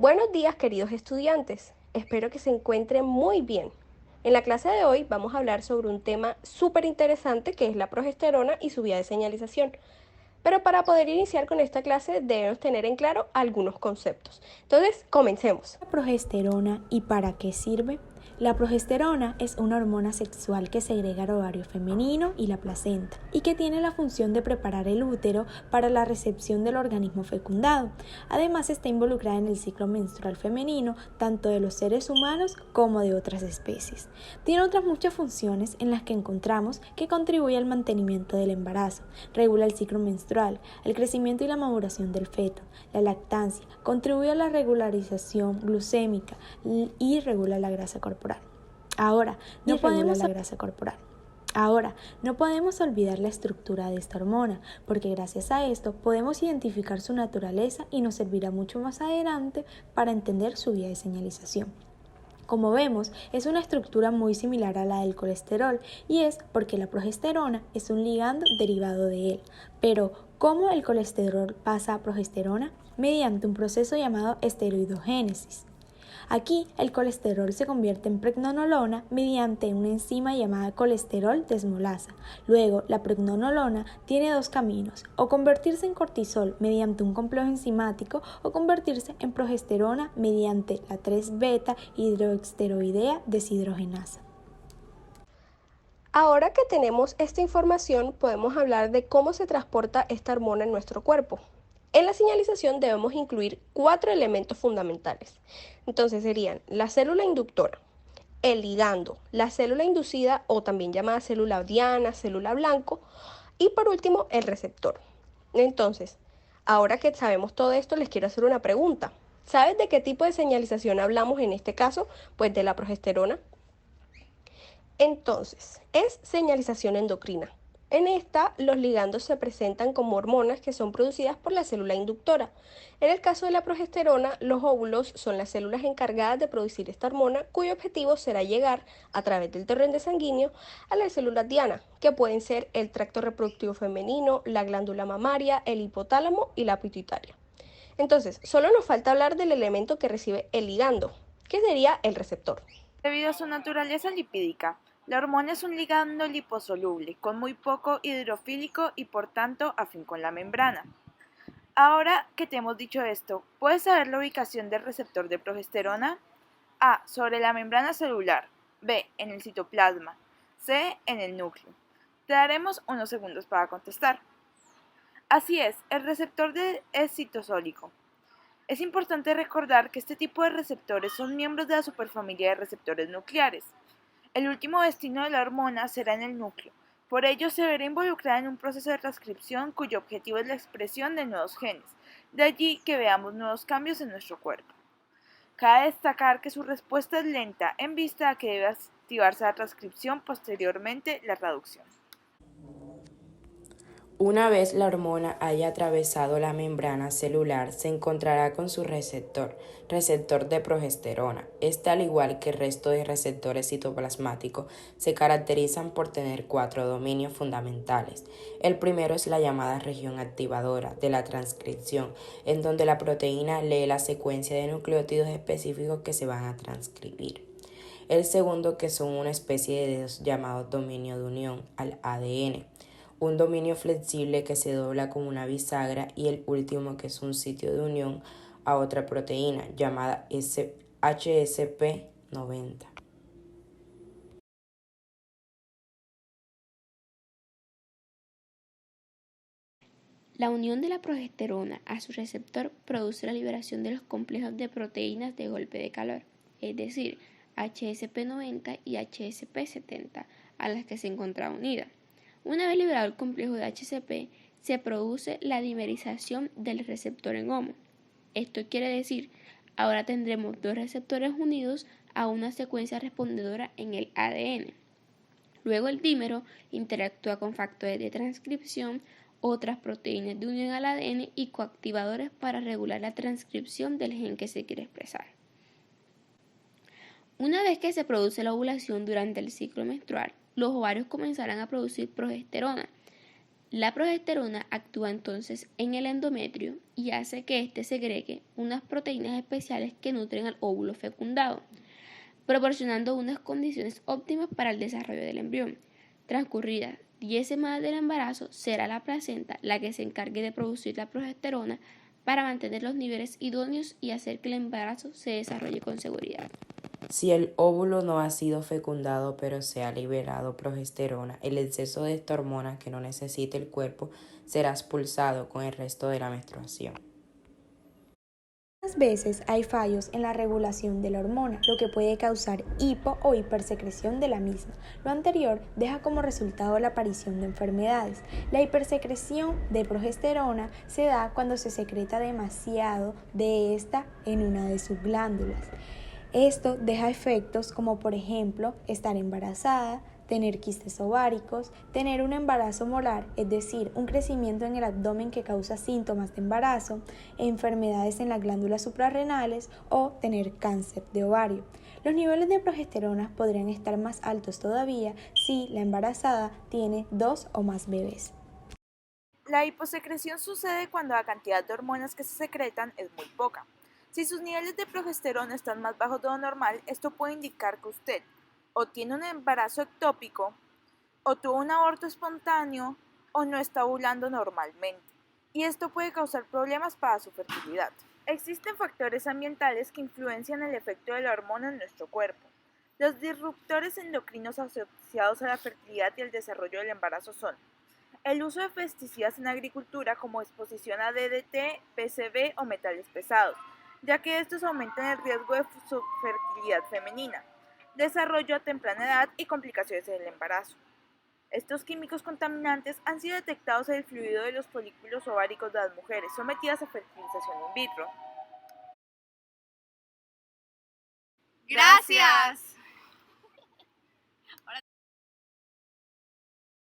Buenos días, queridos estudiantes. Espero que se encuentren muy bien. En la clase de hoy vamos a hablar sobre un tema súper interesante que es la progesterona y su vía de señalización. Pero para poder iniciar con esta clase debemos tener en claro algunos conceptos. Entonces, comencemos. La progesterona y para qué sirve. La progesterona es una hormona sexual que segrega el ovario femenino y la placenta y que tiene la función de preparar el útero para la recepción del organismo fecundado. Además está involucrada en el ciclo menstrual femenino tanto de los seres humanos como de otras especies. Tiene otras muchas funciones en las que encontramos que contribuye al mantenimiento del embarazo, regula el ciclo menstrual, el crecimiento y la maduración del feto, la lactancia, contribuye a la regularización glucémica y regula la grasa corporal. Ahora, no podemos olvidar la estructura de esta hormona, porque gracias a esto podemos identificar su naturaleza y nos servirá mucho más adelante para entender su vía de señalización. Como vemos, es una estructura muy similar a la del colesterol y es porque la progesterona es un ligando derivado de él. Pero, ¿cómo el colesterol pasa a progesterona? Mediante un proceso llamado esteroidogénesis. Aquí, el colesterol se convierte en pregnenolona mediante una enzima llamada colesterol desmolasa. Luego, la pregnenolona tiene dos caminos, o convertirse en cortisol mediante un complejo enzimático o convertirse en progesterona mediante la 3-beta hidroxsteroidea deshidrogenasa. Ahora que tenemos esta información, podemos hablar de cómo se transporta esta hormona en nuestro cuerpo. En la señalización debemos incluir 4 elementos fundamentales. Entonces serían la célula inductora, el ligando, la célula inducida o también llamada célula diana, célula blanco y por último el receptor. Entonces, ahora que sabemos todo esto, les quiero hacer una pregunta. ¿Sabes de qué tipo de señalización hablamos en este caso? Pues de la progesterona. Entonces, es señalización endocrina. En esta, los ligandos se presentan como hormonas que son producidas por la célula inductora. En el caso de la progesterona, los óvulos son las células encargadas de producir esta hormona, cuyo objetivo será llegar, a través del torrente sanguíneo, a las células diana, que pueden ser el tracto reproductivo femenino, la glándula mamaria, el hipotálamo y la pituitaria. Entonces, solo nos falta hablar del elemento que recibe el ligando, que sería el receptor. Debido a su naturaleza lipídica, la hormona es un ligando liposoluble con muy poco hidrofílico y por tanto afín con la membrana. Ahora que te hemos dicho esto, ¿puedes saber la ubicación del receptor de progesterona? A. Sobre la membrana celular. B. En el citoplasma. C. En el núcleo. Te daremos unos segundos para contestar. Así es, el receptor es citosólico. Es importante recordar que este tipo de receptores son miembros de la superfamilia de receptores nucleares. El último destino de la hormona será en el núcleo, por ello se verá involucrada en un proceso de transcripción cuyo objetivo es la expresión de nuevos genes, de allí que veamos nuevos cambios en nuestro cuerpo. Cabe destacar que su respuesta es lenta en vista a que debe activarse la transcripción posteriormente la traducción. Una vez la hormona haya atravesado la membrana celular, se encontrará con su receptor de progesterona. Este, al igual que el resto de receptores citoplasmáticos, se caracterizan por tener 4 dominios fundamentales. El primero es la llamada región activadora de la transcripción, en donde la proteína lee la secuencia de nucleótidos específicos que se van a transcribir. El segundo, que son una especie de dedos llamados dominio de unión al ADN. Un dominio flexible que se dobla como una bisagra y el último, que es un sitio de unión a otra proteína llamada HSP90. La unión de la progesterona a su receptor produce la liberación de los complejos de proteínas de golpe de calor, es decir, HSP90 y HSP70, a las que se encontraba unida. Una vez liberado el complejo de HCP, se produce la dimerización del receptor en HOMO. Esto quiere decir, ahora tendremos dos receptores unidos a una secuencia respondedora en el ADN. Luego el dímero interactúa con factores de transcripción, otras proteínas de unión al ADN y coactivadores para regular la transcripción del gen que se quiere expresar. Una vez que se produce la ovulación durante el ciclo menstrual, los ovarios comenzarán a producir progesterona. La progesterona actúa entonces en el endometrio y hace que éste segregue unas proteínas especiales que nutren al óvulo fecundado, proporcionando unas condiciones óptimas para el desarrollo del embrión. Transcurridas 10 semanas del embarazo, será la placenta la que se encargue de producir la progesterona para mantener los niveles idóneos y hacer que el embarazo se desarrolle con seguridad. Si el óvulo no ha sido fecundado pero se ha liberado progesterona, el exceso de esta hormona que no necesita el cuerpo será expulsado con el resto de la menstruación. Muchas veces hay fallos en la regulación de la hormona, lo que puede causar hipo o hipersecreción de la misma. Lo anterior deja como resultado la aparición de enfermedades. La hipersecreción de progesterona se da cuando se secreta demasiado de esta en una de sus glándulas. Esto deja efectos como por ejemplo estar embarazada, tener quistes ováricos, tener un embarazo molar, es decir, un crecimiento en el abdomen que causa síntomas de embarazo, enfermedades en las glándulas suprarrenales o tener cáncer de ovario. Los niveles de progesterona podrían estar más altos todavía si la embarazada tiene 2 o más bebés. La hiposecreción sucede cuando la cantidad de hormonas que se secretan es muy poca. Si sus niveles de progesterona están más bajos de lo normal, esto puede indicar que usted o tiene un embarazo ectópico, o tuvo un aborto espontáneo, o no está ovulando normalmente. Y esto puede causar problemas para su fertilidad. Existen factores ambientales que influencian el efecto de la hormona en nuestro cuerpo. Los disruptores endocrinos asociados a la fertilidad y el desarrollo del embarazo son el uso de pesticidas en agricultura como exposición a DDT, PCB o metales pesados, ya que estos aumentan el riesgo de subfertilidad femenina, desarrollo a temprana edad y complicaciones en el embarazo. Estos químicos contaminantes han sido detectados en el fluido de los folículos ováricos de las mujeres sometidas a fertilización in vitro. Gracias.